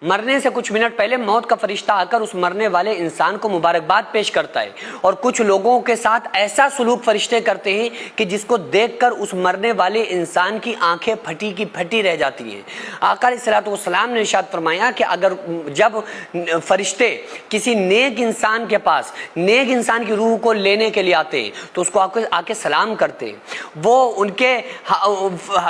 مرنے سے کچھ منٹ پہلے موت کا فرشتہ آ کر اس مرنے والے انسان کو مبارکباد پیش کرتا ہے، اور کچھ لوگوں کے ساتھ ایسا سلوک فرشتے کرتے ہیں کہ جس کو دیکھ کر اس مرنے والے انسان کی آنکھیں پھٹی کی پھٹی رہ جاتی ہیں۔ آقا علیہ الصلوۃ والسلام نے ارشاد فرمایا کہ اگر جب فرشتے کسی نیک انسان کے پاس نیک انسان کی روح کو لینے کے لیے آتے ہیں تو اس کو آ کے سلام کرتے ہیں، وہ ان کے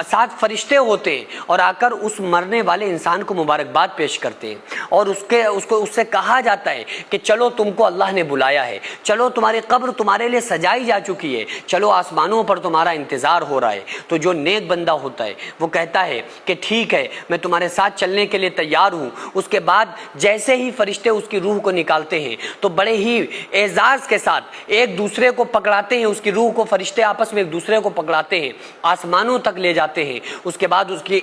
ساتھ فرشتے ہوتے ہیں اور آ کر اس مرنے والے انسان کو مبارکباد پیش کرتے ہیں، اور اس سے کہا جاتا ہے کہ چلو تم کو اللہ نے بلایا ہے، چلو تمہاری قبر تمہارے لیے سجائی جا چکی ہے، چلو آسمانوں پر تمہارا انتظار ہو رہا ہے۔ تو جو نیک بندہ ہوتا ہے وہ کہتا ہے کہ ٹھیک ہے، میں تمہارے ساتھ چلنے کے لیے تیار ہوں۔ اس کے بعد جیسے ہی فرشتے اس کی روح کو نکالتے ہیں تو بڑے ہی اعزاز کے ساتھ ایک دوسرے کو پکڑاتے ہیں، اس کی روح کو فرشتے آپس میں ایک دوسرے کو پکڑاتے ہیں، آسمانوں تک لے جاتے ہیں۔ اس کے بعد اس کی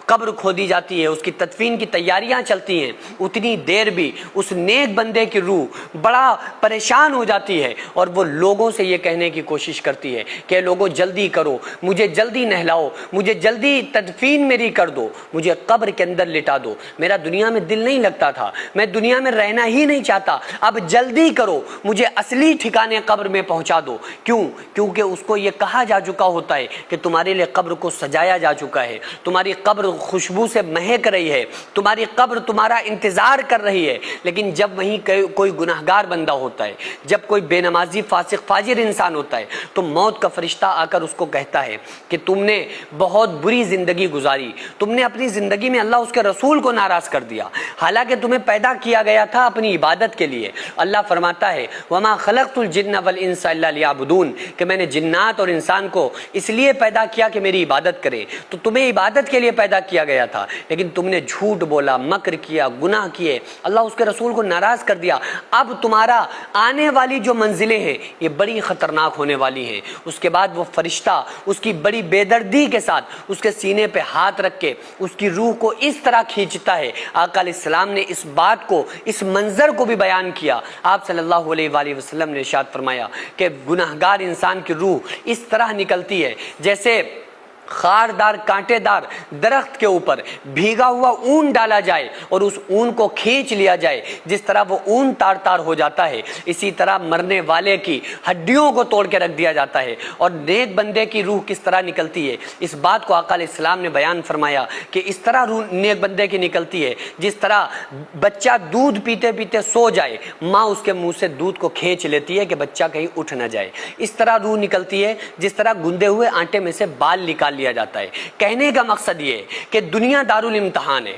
قبر کھودی جاتی ہے، اس کی تدفین کی تیاریاں چلتی ہیں۔ اتنی دیر بھی اس نیک بندے کی روح بڑا پریشان ہو جاتی ہے اور وہ لوگوں سے یہ کہنے کی کوشش کرتی ہے کہ لوگوں جلدی کرو، مجھے جلدی نہلاؤ، مجھے جلدی تدفین میری کر دو، مجھے قبر کے اندر لٹا دو، میرا دنیا میں دل نہیں لگتا تھا، میں دنیا میں رہنا ہی نہیں چاہتا، اب جلدی کرو، مجھے اصلی ٹھکانے قبر میں پہنچا دو۔ کیونکہ اس کو یہ کہا جا چکا ہوتا ہے کہ تمہارے لیے قبر کو سجایا جا چکا ہے، تمہاری قبر خوشبو سے مہک رہی ہے، تمہاری قبر تمہارا انتظار کر رہی ہے۔ لیکن جب وہیں کوئی گناہگار بندہ ہوتا ہے، جب کوئی بے نمازی فاسق فاجر انسان ہوتا ہے تو موت کا فرشتہ آ کر اس کو کہتا ہے کہ تم نے بہت بری زندگی گزاری، تم نے اپنی زندگی میں اللہ اس کے رسول کو ناراض کر دیا، حالانکہ تمہیں پیدا کیا گیا تھا اپنی عبادت کے لیے۔ اللہ فرماتا ہے وَمَا خَلَقْتُ الْجِنَّ وَالْإِنسَ إِلَّا لِيَعْبُدُونِ، کہ میں نے جنات اور انسان کو اس لیے پیدا کیا کہ میری عبادت کرے۔ تو تمہیں عبادت کے لیے پیدا کیا گیا تھا، لیکن تم نے جھوٹ بولا، مکر کیا، گناہ کیے، اللہ اس کے رسول کو ناراض کر دیا۔ اب تمہارا آنے والی جو منزلیں ہیں یہ بڑی خطرناک ہونے والی ہیں۔ اس کے بعد وہ فرشتہ اس کی بڑی بے دردی کے ساتھ اس کے سینے پہ ہاتھ رکھ کے اس کی روح کو اس طرح کھینچتا ہے۔ آقا علیہ السلام نے اس بات کو، اس منظر کو بھی بیان کیا۔ آپ صلی اللہ علیہ وآلہ وسلم نے ارشاد فرمایا کہ گناہگار انسان کی روح اس طرح نکلتی ہے جیسے خاردار کانٹے دار درخت کے اوپر بھیگا ہوا اون ڈالا جائے اور اس اون کو کھینچ لیا جائے، جس طرح وہ اون تار تار ہو جاتا ہے، اسی طرح مرنے والے کی ہڈیوں کو توڑ کے رکھ دیا جاتا ہے۔ اور نیک بندے کی روح کس طرح نکلتی ہے، اس بات کو آقا علیہ السلام نے بیان فرمایا کہ اس طرح روح نیک بندے کی نکلتی ہے جس طرح بچہ دودھ پیتے پیتے سو جائے، ماں اس کے منہ سے دودھ کو کھینچ لیتی ہے کہ بچہ کہیں اٹھ نہ جائے۔ اس طرح روح نکلتی ہے جس طرح گندے ہوئے آٹے میں سے بال نکال لیا جاتا ہے۔ کہنے کا مقصد یہ ہے کہ دنیا دارالامتحان ہے،